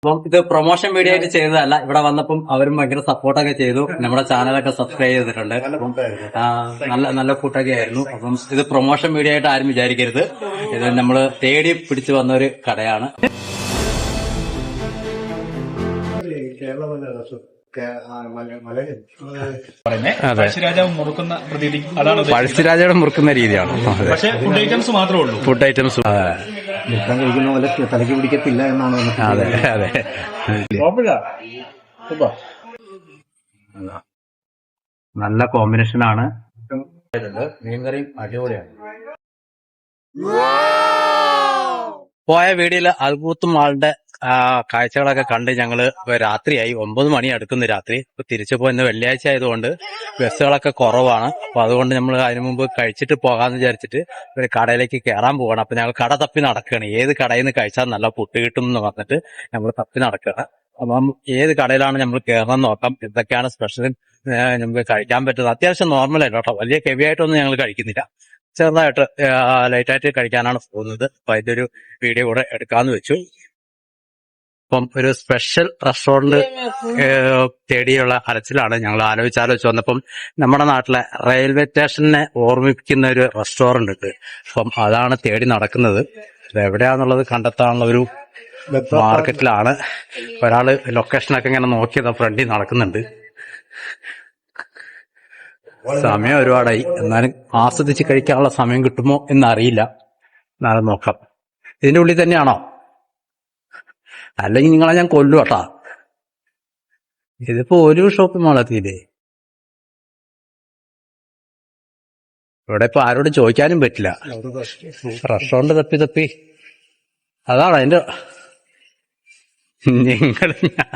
അപ്പം ഇത് promotion video ആയിട്ട് ചെയ്തതല്ല. ഇവിടെ വന്നപ്പം അവരും ഭയങ്കര സപ്പോർട്ടൊക്കെ ചെയ്തു. നമ്മുടെ ചാനലൊക്കെ സബ്സ്ക്രൈബ് ചെയ്തിട്ടുണ്ട്. നല്ല നല്ല ഫുഡൊക്കെ ആയിരുന്നു. അപ്പം ഇത് പ്രൊമോഷൻ വീഡിയോ ആയിട്ട് ആരും വിചാരിക്കരുത്. ഇത് നമ്മള് തേടി പിടിച്ചു വന്ന ഒരു കടയാണ്. പഴശ്ശിരാജയുടെ മുറുക്കുന്ന രീതിയാണ്. പക്ഷേ ഫുഡ് ഐറ്റംസ് മാത്രമേ ഉള്ളൂ. ഫുഡ് ഐറ്റംസ് കഴിക്കുന്ന പോലെ തലയ്ക്ക് പിടിക്കത്തില്ല എന്നാണ്. അതെ അതെ. നല്ല കോമ്പിനേഷൻ ആണ്. മീൻകറിയും അടിപൊളിയാണ്. പോയ വീഡിയോയില് അൽകൂത്തും ആളുടെ കാഴ്ചകളൊക്കെ കണ്ട് ഞങ്ങള് രാത്രിയായി 9 മണി അടുക്കുന്ന രാത്രി. ഇപ്പൊ തിരിച്ചു പോയിന്ന് വെള്ളിയാഴ്ച ആയതുകൊണ്ട് ബസ്സുകളൊക്കെ കുറവാണ്. അപ്പൊ അതുകൊണ്ട് നമ്മൾ അതിനു മുമ്പ് കഴിച്ചിട്ട് പോകാന്ന് വിചാരിച്ചിട്ട് ഒരു കടയിലേക്ക് കയറാൻ പോവാണ്. അപ്പൊ ഞങ്ങൾ കട തപ്പി നടക്കുകയാണ്. ഏത് കടയിൽ നിന്ന് കഴിച്ചാൽ നല്ല പുട്ട് കിട്ടും എന്ന് പറഞ്ഞിട്ട് നമ്മൾ തപ്പി നടക്കുകയാണ്. അപ്പം ഏത് കടയിലാണ് നമ്മൾ കയറണം നോക്കാം. എന്തൊക്കെയാണ് സ്പെഷ്യൽ നമുക്ക് കഴിക്കാൻ പറ്റുന്നത്. അത്യാവശ്യം നോർമലായിട്ട് കേട്ടോ, വലിയ ഹെവി ആയിട്ടൊന്നും ഞങ്ങൾ കഴിക്കുന്നില്ല. ചെറുതായിട്ട് ലൈറ്റായിട്ട് കഴിക്കാനാണ് പോകുന്നത്. അപ്പൊ അതിന്റെ ഒരു വീഡിയോ കൂടെ എടുക്കാന്ന് വെച്ചു. അപ്പം ഒരു സ്പെഷ്യൽ റെസ്റ്റോറന്റ് തേടിയുള്ള അലച്ചിലാണ്. ഞങ്ങൾ ആലോചിച്ച് വന്നപ്പം നമ്മുടെ നാട്ടിലെ റെയിൽവേ സ്റ്റേഷനെ ഓർമ്മിപ്പിക്കുന്ന ഒരു റെസ്റ്റോറന്റ് ഉണ്ട്. അപ്പം അതാണ് തേടി നടക്കുന്നത്. ഇത് എവിടെയാന്നുള്ളത് കണ്ടെത്താനുള്ള ഒരു മാർക്കറ്റിലാണ്. ഒരാള് ലൊക്കേഷനൊക്കെ ഇങ്ങനെ നോക്കിയത് ഫ്രണ്ടിൽ നടക്കുന്നുണ്ട്. സമയം ഒരുപാടായി. എന്നാലും ആസ്വദിച്ച് കഴിക്കാനുള്ള സമയം കിട്ടുമോ എന്നറിയില്ല. എന്നാലും നോക്കാം. ഇതിന്റെ ഉള്ളിൽ തന്നെയാണോ? അല്ലെങ്കിൽ നിങ്ങളെ ഞാൻ കൊല്ലു കേട്ടാ. ഇതിപ്പോ ഒരു ഷോപ്പിംഗ് മാളെത്തിയില്ലേ. ഇവിടെ ഇപ്പൊ ആരോടും ചോദിക്കാനും പറ്റില്ല. റെസ്റ്റോറന്റ് തപ്പി അതാണ് അതിന്റെ. നിങ്ങൾ ഞാൻ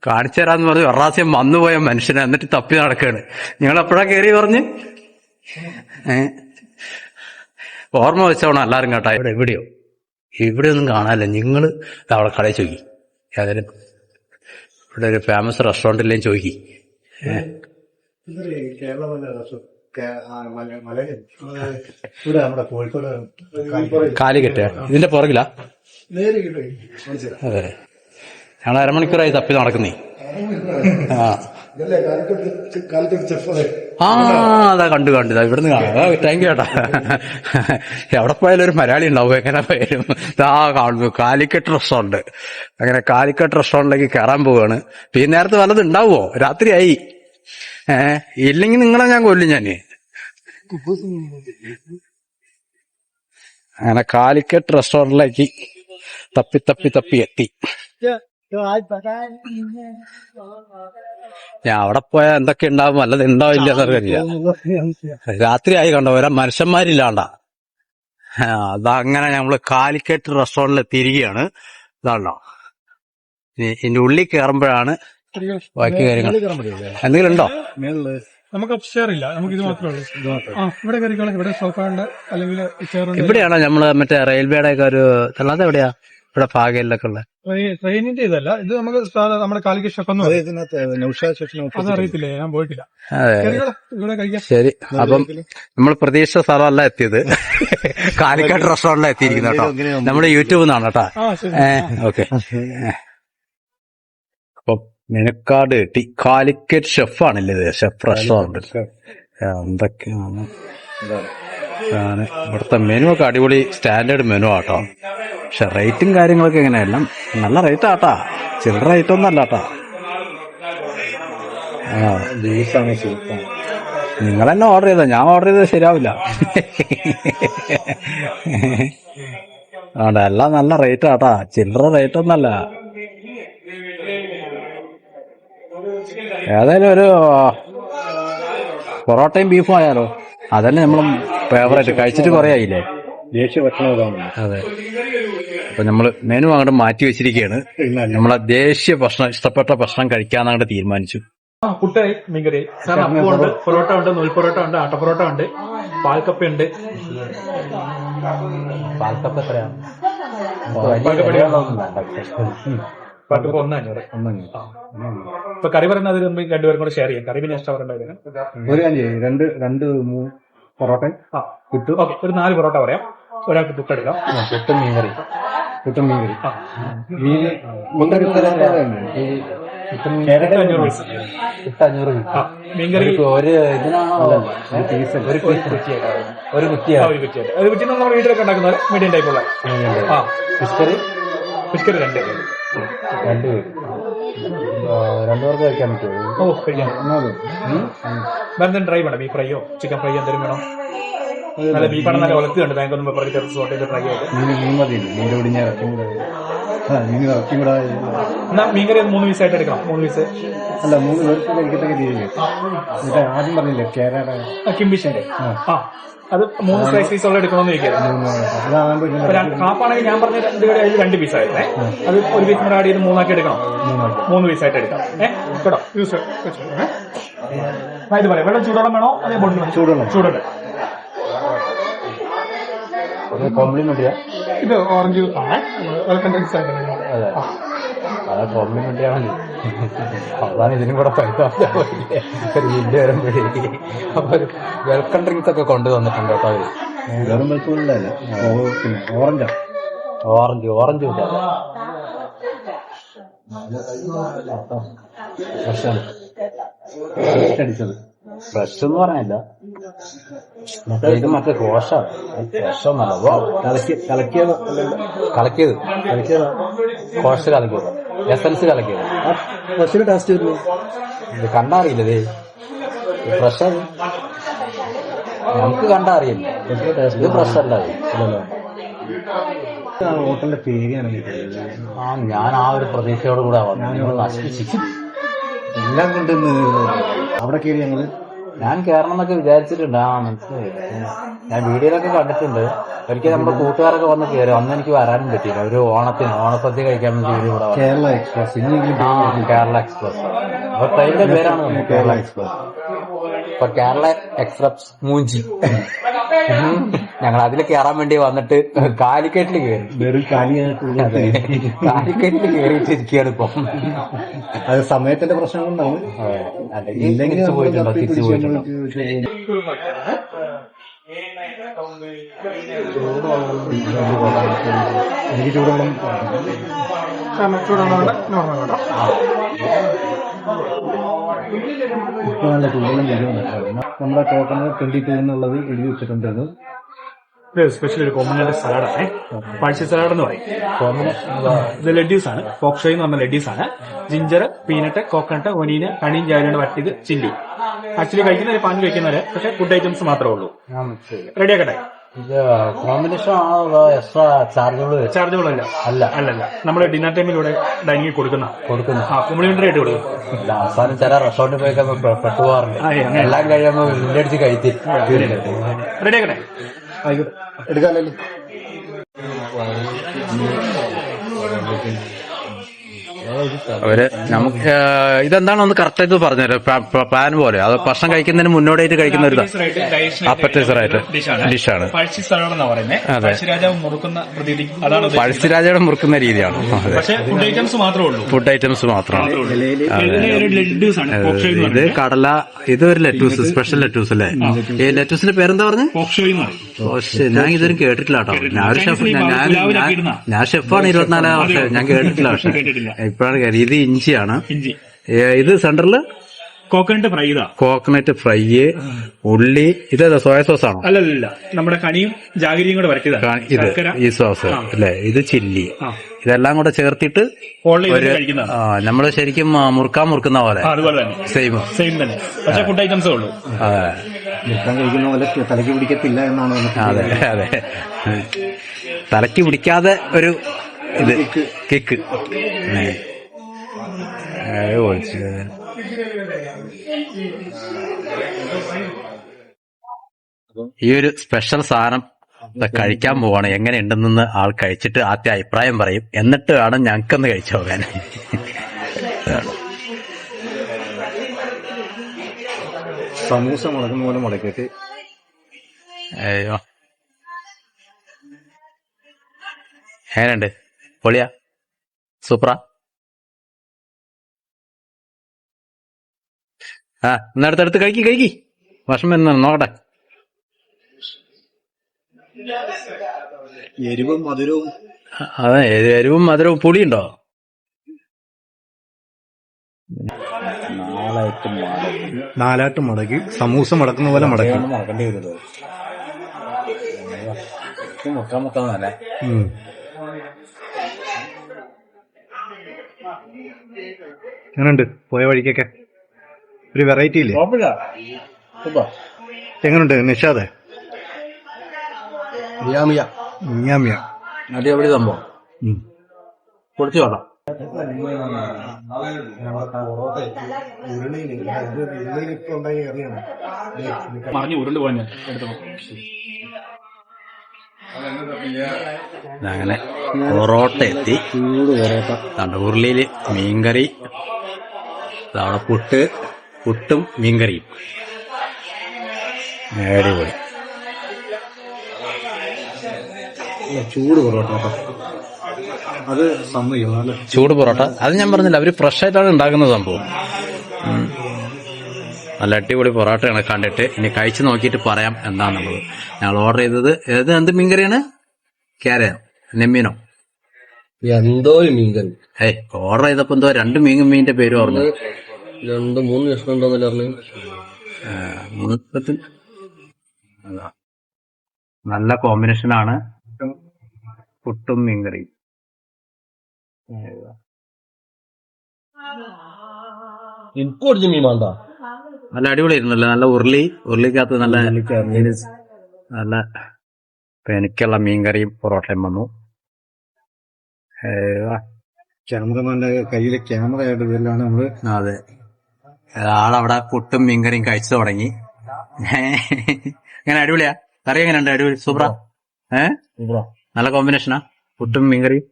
കാണിച്ചു തരാന്ന് പറഞ്ഞ് ഒറാസ്യം വന്നുപോയ മനുഷ്യനെ എന്നിട്ട് തപ്പി നടക്കാണ്. നിങ്ങൾ എപ്പോഴാ കയറി പറഞ്ഞ് ഓർമ്മ വെച്ചോണം എല്ലാരും കേട്ടാ. എവിടെയോ ഇവിടെ ഒന്നും കാണാനില്ല. നിങ്ങള് അവിടെ കടയിൽ ചോദിക്കി. ഏതായാലും ഇവിടെ ഒരു ഫേമസ് റെസ്റ്റോറന്റിലേയും ചോദിക്കി. കാലിക്കറ്റ് ഇതിന്റെ പുറകിലാ. അതെ, ഞങ്ങൾ അരമണിക്കൂറായി തപ്പി നടക്കുന്നേ. അതാ കണ്ടു ഇവിടുന്ന് കാണാം. താങ്ക് യു ചേട്ടാ. എവിടെ പോയാലും ഒരു മലയാളി ഉണ്ടാവും. എങ്ങനെ പോയാലും കാണുന്നു കാലിക്കറ്റ് റെസ്റ്റോറന്റ്. അങ്ങനെ കാലിക്കറ്റ് റെസ്റ്റോറന്റിലേക്ക് കയറാൻ പോവാണ്. പിന്നെ നേരത്തെ വല്ലത് ഉണ്ടാവുമോ? രാത്രിയായി. ഇല്ലെങ്കിൽ നിങ്ങളെ ഞാൻ കൊല്ലും. ഞാന് അങ്ങനെ കാലിക്കറ്റ് റെസ്റ്റോറന്റിലേക്ക് തപ്പി എത്തി. ഞാൻ അവിടെ പോയാൽ എന്തൊക്കെ ഉണ്ടാവും, അല്ലത് ഉണ്ടാവില്ല എന്നറിയില്ല. രാത്രിയായി കണ്ടോ, ഓരോ മനുഷ്യന്മാരില്ലാണ്ടാ. അതങ്ങനെ നമ്മള് കാലിക്കറ്റ് റെസ്റ്റോറന്റിൽ എത്തിയിരിക്കുകയാണ്. ഇതാണോ ഇതിന്റെ ഉള്ളിൽ കയറുമ്പോഴാണ് ബാക്കി കാര്യങ്ങൾ. എന്തെങ്കിലും ഉണ്ടോ? നമുക്ക് അപ്സ്റ്റെയർ ഇല്ല, നമുക്ക് ഇത് മാത്രമേ ഉള്ളൂ. ഇവിടെ കയറിക്കോളാം. ഇവിടെ സോഫയുണ്ട്, അല്ലെങ്കിൽ ഇവിടെയാണോ നമ്മള് മറ്റേ റെയിൽവേയുടെ ഒക്കെ ഒരു അല്ലാതെ എവിടെയാ? ഇവിടെ ഭാഗയിലൊക്കെ ഉള്ള ട്രെയിനിന്റെ ഇതല്ല ഇത്. നമുക്ക് നമ്മുടെ കാലിക്കറ്റ് ഷെഫ് അതറിയത്തില്ലേ, ഞാൻ പോയിട്ടില്ല. ഇവിടെ കഴിക്കാം. ശരി, അപ്പം നമ്മൾ പ്രതീക്ഷിച്ച സ്ഥലമല്ല എത്തിയത്. കാലിക്കറ്റ് റെസ്റ്റോറന്റിലാണ് എത്തിയിരിക്കുന്നത് കേട്ടോ. നമ്മുടെ യൂട്യൂബിൽ നിന്നാണ് കേട്ടോ. ഓക്കെ. അപ്പം മെനുക്കാർഡ് കിട്ടി. കാലിക്കറ്റ് ഷെഫാണല്ലേ ഇത്? Chef restaurant. എന്തൊക്കെയാണ് ഇവിടുത്തെ മെനു ഒക്കെ അടിപൊളി സ്റ്റാൻഡേർഡ് മെനു ആട്ടോ. പക്ഷെ റേറ്റും കാര്യങ്ങളൊക്കെ എങ്ങനെയെല്ലാം നല്ല റേറ്റ് ആട്ടാ. ചില്ലറ റേറ്റ് ഒന്നും അല്ല ആട്ടാ. നിങ്ങൾ തന്നെ ഓർഡർ ചെയ്തോ, ഞാൻ ഓർഡർ ചെയ്തത് ശരിയാവില്ല. അതുകൊണ്ട് എല്ലാം നല്ല റേറ്റ് ആട്ടാ, ചില്ലറ റേറ്റ് ഒന്നല്ല. ഏതായാലും ഒരു പൊറോട്ടയും ബീഫും ആയാലോ? അതല്ലേ നമ്മളും ഫേവറേറ്റ്. കഴിച്ചിട്ട് കുറെ ആയില്ലേ. ദേശീയ ഭക്ഷണം. അതെ. അപ്പൊ നമ്മള് മെനു അങ്ങോട്ട് മാറ്റി വെച്ചിരിക്കുകയാണ്. നമ്മളെ ദേശീയ ഭക്ഷണം, ഇഷ്ടപ്പെട്ട ഭക്ഷണം കഴിക്കാന്നങ്ങോട്ട് തീരുമാനിച്ചു. പുട്ടായി മീൻകറി സാർ. അപ്പമുണ്ട്, പൊറോട്ട ഉണ്ട്, നൂൽ പൊറോട്ട ഉണ്ട്, ആട്ട പൊറോട്ട ഉണ്ട്, പാൽക്കപ്പ ഉണ്ട്. പാൽക്കപ്പ എത്രയാണ്? പട്ടിപ്പോ 1,500. ഇപ്പൊ കറി പറയുന്നത് രണ്ടുപേരും കൂടെ ഷെയർ ചെയ്യാം. കറി പിന്നെ എക്സ്ട്രാ പറയേണ്ടത്. രണ്ട് പൊറോട്ട കിട്ടും. ഒരു 4 പൊറോട്ട പറയാം. ഒരാൾക്ക് പുട്ടെടുക്കാം. പുട്ടും മീൻകറി. പുട്ടും മീൻകറി. ആ, മീൻ മുട്ടൊരു പുട്ട് 500 പൈസ. ആ, മീൻകറി ഒരു ഇതിനാണോ ഒരു കുറ്റിയായിട്ട്. ഒരു കുറ്റിയാ ആ, ഒരു കുറ്റിയായിട്ട്. ഒരു കുറ്റി നമ്മൾ വീട്ടിലൊക്കെ ഉണ്ടാക്കുന്നത് മീഡിയം ടൈപ്പുള്ള. ആ, ഫിഷ് കറി ഫിഷ് കറി 2. 2 പേര് 2 പേർക്ക് കഴിക്കാൻ പറ്റുമോ? ഓ, കഴിക്കാം. വേറെ ഡ്രൈ വേണം? ബീഫ് ഫ്രൈയോ ചിക്കൻ ഫ്രൈയോ എന്തെങ്കിലും വേണോ? നല്ല ബീഫാണ്, നല്ല ഒലത്തുണ്ട്. ബാങ്ക് ഒന്നും പറഞ്ഞ് ചെറുത്ത് സോട്ട് ചെയ്ത് ഫ്രൈ ആയിട്ട്. മീൻ മതി. മീൻ്റെ കൂടി ഞാൻ ഇറക്കും കൂടെ മീൻ ഇറക്കും കൂടെ. എന്നാ മീൻകറി 3 പീസായിട്ട് എടുക്കണം. 3 പീസ്. അല്ല 3 പേർക്ക് കഴിക്കത്തക്ക രീതിയിൽ. എന്നിട്ട് ആദ്യം പറഞ്ഞില്ലേ കേരള കിംബിഷിന്റെ. ആ, അത് 3 സ്ലൈസ് പീസോളം എടുക്കണമെന്ന് ചോദിക്കുന്നത്. അതാകുമ്പോൾ ഹാപ്പാണെങ്കിൽ ഞാൻ പറഞ്ഞ 2 കടി അതിൽ 2 പീസായിരുന്നേ. അത് 1 പീസ് കൂടെ ആഡ് ചെയ്ത് 3 ആക്കി എടുക്കണം. 3 പീസായിട്ട് എടുക്കാം. കേട്ടോ, യൂസ് ഇത് പറയാം. വെള്ളം ചൂടോളം വേണോ അതേ ബോട്ടിൽ വേണം? ചൂടുണ്ട്. കോംപ്ലിമെന്റിയാ? ഇത് ഓറഞ്ച് ജ്യൂസ് ആണ്. വെൽക്കം ഡ്രിങ്ക്സ് ആയിട്ട്. അതെ, അതാ കോംപ്ലിമെന്ററി ആണ്. അതാണ് ഇതിനും കൂടെ പൈസ ഒരു ബില്ല് വരുമ്പോഴേക്ക്. അപ്പൊ ഒരു വെൽക്കം ഡ്രിങ്ക്സ് ഒക്കെ കൊണ്ടുവന്നിട്ടുണ്ട് കേട്ടോ അവര്. വെറും വെളുത്തുള്ളതല്ല, പിന്നെ ഓറഞ്ചാ. ഓറഞ്ച് കിട്ടാം. ഫ്രഷാണ് അടിച്ചത്. ഫ്രഷ് എന്ന് പറഞ്ഞില്ല, ഇത് മറ്റേ കോഷാണ്. ഫ്രഷൊന്നല്ല, കലക്കിയത് കോഷ് കലക്കിയത്, എസൻസ് കലക്കിയത്. ഫ്രഷിന് ടേസ്റ്റ് വരുന്നു. ഇത് കണ്ടറിയില്ല. ഫ്രഷ് നമുക്ക് കണ്ടറിയില്ല. ഇത് ഫ്രഷ് അല്ല. ഹോട്ടലിന്റെ പേരാണ് ഞാൻ ആ ഒരു പ്രതീക്ഷയോട് കൂടെ നശിപ്പിച്ചു. എല്ലാം കൊണ്ടുവന്ന് അവിടെ കയറി ഞങ്ങള്. ഞാൻ കയറണം എന്നൊക്കെ വിചാരിച്ചിട്ടുണ്ട്. മനസ്സിലായി. ഞാൻ വീഡിയോയിലൊക്കെ കണ്ടിട്ടുണ്ട്. ഒരിക്കൽ നമ്മുടെ കൂട്ടുകാരൊക്കെ വന്ന് കയറി. അന്ന് എനിക്ക് വരാനും പറ്റിയില്ല. ഒരു ഓണസദ്യ കഴിക്കാൻ വേണ്ടി ഇവിടെ കേരള എക്സ്പ്രസ്. ഇനിയെങ്കിലും കേരള എക്സ്പ്രസ്. അപ്പൊ ട്രെയിനിന്റെ പേരാണ് കേരള എക്സ്പ്രസ്. അപ്പൊ കേരള എക്സ്പ്രസ് മൂഞ്ചി. ഞങ്ങൾ അതിൽ കയറാൻ വേണ്ടി വന്നിട്ട് കാലിക്കറ്റിൽ കയറി. വെറും കാലിക്കറ്റിൽ കയറിയിട്ടിരിക്കുകയാണ് ഇപ്പം. അത് സമയത്തിന്റെ പ്രശ്നം കൊണ്ടാണ്. അല്ലെങ്കിൽ തിരിച്ചു പോയിട്ടുണ്ടോ? എനിക്ക് ചൂടുവെള്ളം ഇപ്പൊ നല്ല ചൂടുവെള്ളം വരുന്നുണ്ട്. നമ്മുടെ ടോക്കൺ 22 എന്നുള്ളത് എഴുതി വെച്ചിട്ടുണ്ടായിരുന്നു. സ്പെഷ്യൽ ഒരു കോമ്പിനേറ്റഡ് സലാഡാണ്. പഴശ്ശി സലാഡ് എന്ന് പറയും. ഇത് ലെഡ്യൂസ് ആണ്. ഫോക്ഷോയ് എന്ന് പറഞ്ഞ ലെഡ്യൂസ് ആണ്. ജിഞ്ചർ, പീനട്ട്, കോക്കനട്ട്, ഒനീന്, ഹണിയും ജാലിയാണ് വട്ടിയത്, ചില്ലി. ആക്ച്വലി കഴിക്കുന്നവര് പാൻ കഴിക്കുന്നവര്, പക്ഷെ ഫുഡ് ഐറ്റംസ് മാത്രമേ ഉള്ളൂ. റെഡി ആക്കട്ടെ? ഇത് കോമ്പിനേഷൻ ആണോ എക്സ്ട്രാ ചാർജബിൾ അല്ല. നമ്മുടെ ഡിന്നർ ടൈമിലൂടെ ഡൈനിങ്ങിൽ കൊടുക്കുന്ന കോംപ്ലിമെന്ററി ആയിട്ട് കൊടുക്കും. അവസാനം ചില റെസ്റ്റോറന്റിൽ പോയി പെട്ടുപോകാറുണ്ട്. എല്ലാം കഴിയുമ്പോൾ വില്ലടിച്ച് കഴിച്ച്. റെഡി ആക്കട്ടെ? ആയിക്കോട്ടെ, എടുക്കാമല്ലോ. അവര് നമുക്ക് ഇതെന്താണ് ഒന്ന് കറക്റ്റ് ആയിട്ട് പറഞ്ഞുതരാം. പ്ലാൻ പോലെ അത് ഭക്ഷണം കഴിക്കുന്നതിന് മുന്നോടിയായിട്ട് കഴിക്കുന്ന ഒരു അപ്പറ്റൈസർ ആയിട്ട് ഡിഷാണ്. പഴശ്ശിരാജാവ് മുറുക്കുന്ന പ്രതീതി അതാണ്. പഴശ്ശിരാജയുടെ മുറുക്കുന്ന രീതിയാണ്. പക്ഷേ ഫുഡ് ഐറ്റംസ് മാത്രമേ ഉള്ളൂ. ഫുഡ് ഐറ്റംസ് മാത്രമാണ്. ഇത് കടല, ഇത് ഒരു ലെറ്റൂസ്, സ്പെഷ്യൽ ലെറ്റൂസ് അല്ലേ? ഈ ലെറ്റൂസിന്റെ പേരെന്താ പറഞ്ഞു? ഞാൻ ഇതുവരും കേട്ടിട്ടില്ല കേട്ടോ. ഞാൻ ഷെഫാണ് 24 വർഷം. ഞാൻ കേട്ടിട്ടില്ല. പക്ഷെ ഇപ്പോഴാണ് കാര്യം. ഇത് ഇഞ്ചിയാണ്. ഇത് സെന്ററില് കോക്കനട്ട് ഫ്രൈ, ഉള്ളി. ഇതേതാ സോയ സോസ് ആണോ? അല്ലല്ല, നമ്മുടെ കണിയും ജാഗരിയും കൂടെ വരട്ടിയതാണ്. ഇത് ഈ സോസ് അല്ലേ? ഇത് ചില്ലി. ഇതെല്ലാം കൂടെ ചേർത്തിട്ട് നമ്മള് ശരിക്കും മുറുക്കുന്ന പോലെ സെയിം തന്നെ. പക്ഷെ ഫുഡ് ഐറ്റംസേ ഉള്ളൂ. മുറുക്കാൻ കഴിക്കുന്ന പോലെ തലയ്ക്ക് പിടിക്കത്തില്ല എന്നാണ്. അതെ, തലയ്ക്ക് പിടിക്കാതെ ഒരു ഇത് കേക്ക്. ഈ ഒരു സ്പെഷ്യൽ സാധനം കഴിക്കാൻ പോവാണ്. എങ്ങനെയുണ്ടെന്ന് ആൾ കഴിച്ചിട്ട് ആദ്യം അഭിപ്രായം പറയും. എന്നിട്ട് വേണം ഞങ്ങൾക്കൊന്ന് കഴിച്ചു പോകാൻ. സമൂസ മുളകുന്ന പോലെ മുടക്കിയിട്ട്. അയ്യോ, എങ്ങനെയുണ്ട്? പൊളിയാ? സൂപ്പറാ? എന്നടുത്തടുത്ത് കഴിക്കി ഭക്ഷണം എന്നാണ് നോക്കട്ടെ. എരിവും മധുരവും അതെ, എരിവും മധുരവും പുളിയുണ്ടോ? നാലാട്ട് മടക്കി സമൂസ മടക്കുന്ന പോലെ മടക്കി. മറക്കേണ്ടി വരുന്നത് മുക്കാന്നല്ലേ. എങ്ങനെയുണ്ട് പോയ വഴിക്കൊക്കെ? ഒരു വെറൈറ്റി ഇല്ലേ? എങ്ങനെയുണ്ട് നിഷാദ്? മിയാമിയ. അടിപൊളി സംഭവം. പൊടിച്ചു വേണം. മറിഞ്ഞു ഉരുണ്ട് പോകാൻ എടുത്തു. അങ്ങനെ പൊറോട്ട എത്തി. ചൂട് ഉരുളിയില് മീൻകറി, അവിടെ പുട്ടും മീൻകറിയും. അടിപൊളി ചൂട് പൊറോട്ട അത് സമ്മതിക്കും. ചൂട് പൊറോട്ട. അത് ഞാൻ പറഞ്ഞില്ല, അവര് ഫ്രഷ് ആയിട്ടാണ് ഉണ്ടാക്കുന്ന സംഭവം. നല്ല അടിപൊളി പൊറോട്ടയാണ്. കണ്ടിട്ട് ഇനി കഴിച്ചു നോക്കിയിട്ട് പറയാം എന്താണെന്നുള്ളത്. ഞങ്ങൾ ഓർഡർ ചെയ്തത് എന്ത് മീൻകറിയാണ്? ക്യാരയോ നെമ്മീനോ എന്തോ മീൻകറി. ഓർഡർ ചെയ്തപ്പോ എന്തോ 2 മീനിന്റെ പേര് പറഞ്ഞു. 2-3 കഷ്ണം ഉണ്ടോന്നല്ല പറഞ്ഞു. നല്ല കോമ്പിനേഷനാണ് പുട്ടും മീൻകറിയും. എനിക്ക് കുറച്ച് മീൻ വേണ്ട. നല്ല അടിപൊളിയായിരുന്നല്ലോ. നല്ല ഉരുളിക്കകത്ത് നല്ല എനിക്കുള്ള മീൻകറിയും പൊറോട്ടയും വന്നു. ക്യാമറമാന്റെ കയ്യിലെ ക്യാമറ ആയിട്ട് ഇതിലാണ് നമ്മള്. അതെ, ആളവിടെ പുട്ടും മീൻകറിയും കഴിച്ചു തുടങ്ങി. അങ്ങനെ അടിപൊളിയാ? കറി എങ്ങനെയുണ്ട്? അടിപൊളി, സൂപ്പറാ. നല്ല കോമ്പിനേഷനാ പുട്ടും മീൻകറിയും.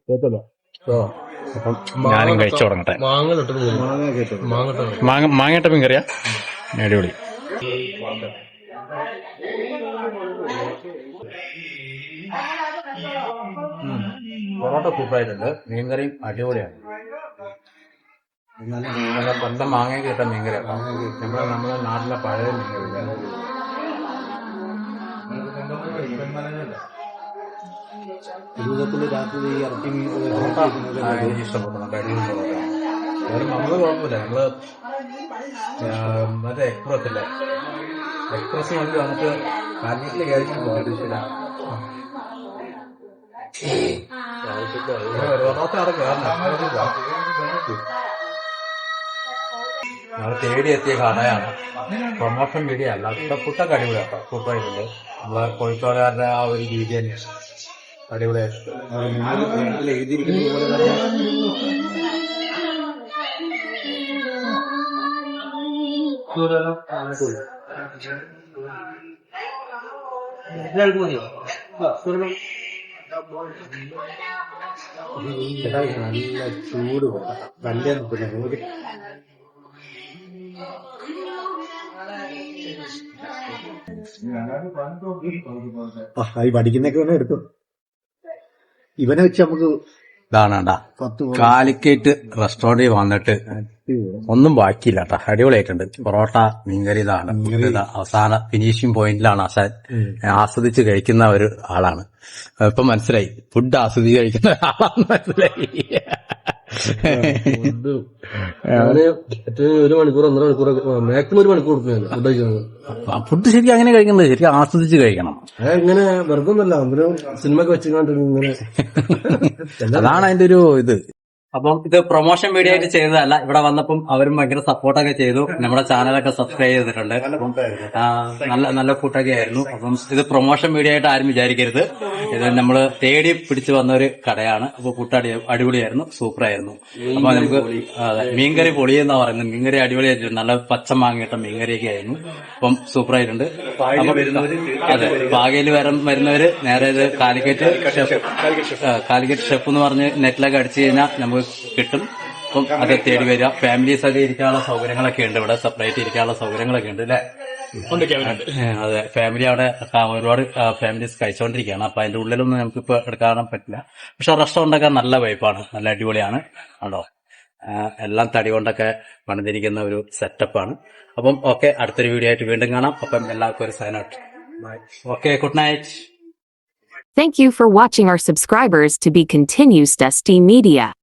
അപ്പം ഞാനും കഴിച്ചു തുടങ്ങട്ടെ. മാങ്ങയിട്ട മീൻകറിയാ? അടിപൊളി. പൊറോട്ട സൂപ്പറായിട്ടുണ്ട്. മീൻകറിയും അടിപൊളിയാണ്. നല്ല സ്വന്തം മാങ്ങ കിട്ട മീൻകറി. നമ്മുടെ നാട്ടിലെ പഴയ മീൻകറി. രാത്രി ഇറക്കി ഇഷ്ടപ്പെട്ടു. നല്ല അടിപൊളി പൊറോട്ട. നമ്മള് കുഴപ്പമില്ല. നമ്മള് മറ്റേ എക്സ്പ്രസ് ഇല്ലേ, എക്സ്പ്രസ് വണ്ടി വന്നിട്ട് കാലിക്കറ്റിൽ കയറിക്കാൻ പോയിട്ടില്ല. ഞങ്ങൾ തേടി എത്തിയ കടയാണ്. പ്രൊമോഷൻ വീഡിയോ അല്ല. പുട്ടൊക്കെ അടിപൊളിയാട്ടോ, സൂപ്പറായിട്ടുണ്ട്. നമ്മളെ കോഴിക്കോടുകാരുടെ ആ ഒരു രീതി തന്നെയാണ് അടിപൊളിയായിട്ട്. എഴുതിയിരിക്കുന്ന പോലെ തന്നെ നല്ല ചൂട് നല്ല ഈ പഠിക്കുന്നൊക്കെ വേണം എടുത്തു. ഇവനെ വെച്ച് നമുക്ക് ഇതാണ് കാലിക്കറ്റ് റെസ്റ്റോറന്റിൽ വന്നിട്ട് ഒന്നും ബാക്കിയില്ല കേട്ടോ. അടിപൊളിയായിട്ടുണ്ട്. പൊറോട്ട, മീൻകറി. ഇതാണ് അവസാന ഫിനിഷിംഗ് പോയിന്റിലാണ് ആസ്വദിച്ച് കഴിക്കുന്ന ഒരു ആളാണ്. ഇപ്പൊ മനസ്സിലായി, ഫുഡ് ആസ്വദിച്ച് കഴിക്കുന്ന ആളാണെന്ന് മനസ്സിലായി. ഒരു മണിക്കൂർ 1.5 മണിക്കൂർ മാക്സിമം 1 മണിക്കൂർ ഫുഡ് ശരിക്കും അങ്ങനെ കഴിക്കുന്നത് ശരിക്കും ആസ്വദിച്ച് കഴിക്കണം. ഇങ്ങനെ വെറുതെ ഒന്നല്ല, സിനിമ ഒക്കെ വെച്ചിങ്ങനെ അതാണ് അതിന്റെ ഒരു ഇത്. അപ്പം ഇത് പ്രൊമോഷൻ വീഡിയോ ആയിട്ട് ചെയ്തതല്ല. ഇവിടെ വന്നപ്പം അവരും ഭയങ്കര സപ്പോർട്ടൊക്കെ ചെയ്തു. നമ്മുടെ ചാനലൊക്കെ സബ്സ്ക്രൈബ് ചെയ്തിട്ടുണ്ട്. നല്ല ഫുഡൊക്കെ ആയിരുന്നു. അപ്പം ഇത് പ്രൊമോഷൻ വീഡിയോ ആയിട്ട് ആരും വിചാരിക്കരുത്. ഇത് നമ്മള് തേടി പിടിച്ചു വന്ന ഒരു കടയാണ്. അപ്പൊ ഫുഡ് അടിപൊളിയായിരുന്നു, സൂപ്പറായിരുന്നു. അപ്പൊ നമുക്ക് മീൻകറി പൊളിയെന്നാ പറയുന്നത്. മീൻകറി അടിപൊളിയായിട്ടുണ്ട്. നല്ല പച്ച മാങ്ങിയിട്ട മീൻകറിയൊക്കെ ആയിരുന്നു. അപ്പം സൂപ്പറായിട്ടുണ്ട്. അതെ, പാകയിൽ വരുന്നവര് നേരെ ഇത് കാലിക്കറ്റ് ഷെഫ് എന്ന് പറഞ്ഞ് നെറ്റിലൊക്കെ അടിച്ചു കഴിഞ്ഞാൽ നമുക്ക് കിട്ടും. അപ്പം അത് തേടി വരിക. ഫാമിലീസ് ഒക്കെ ഇരിക്കാനുള്ള സൗകര്യങ്ങളൊക്കെ ഉണ്ട് ഇവിടെ. സെപ്പറേറ്റ് ഇരിക്കാനുള്ള സൗകര്യങ്ങളൊക്കെ ഉണ്ട് അല്ലെ? അതെ, ഫാമിലി അവിടെ ഒരുപാട് ഫാമിലീസ് കഴിച്ചുകൊണ്ടിരിക്കുകയാണ്. അപ്പൊ അതിന്റെ ഉള്ളിലൊന്നും നമുക്കിപ്പോ എടുക്കാൻ പറ്റില്ല. പക്ഷെ റെസ്റ്റോറന്റ് ഒക്കെ നല്ല വൈബാണ്, നല്ല അടിപൊളിയാണ്. ആണോ, എല്ലാം തടി കൊണ്ടൊക്കെ പണിതിരിക്കുന്ന ഒരു സെറ്റപ്പാണ്. അപ്പം ഓക്കെ, അടുത്തൊരു വീഡിയോ ആയിട്ട് വീണ്ടും കാണാം. അപ്പം എല്ലാവർക്കും ഒരു sign out. Okay, good night. Thank you for watching. Our subscribers to be continues Dusty Media.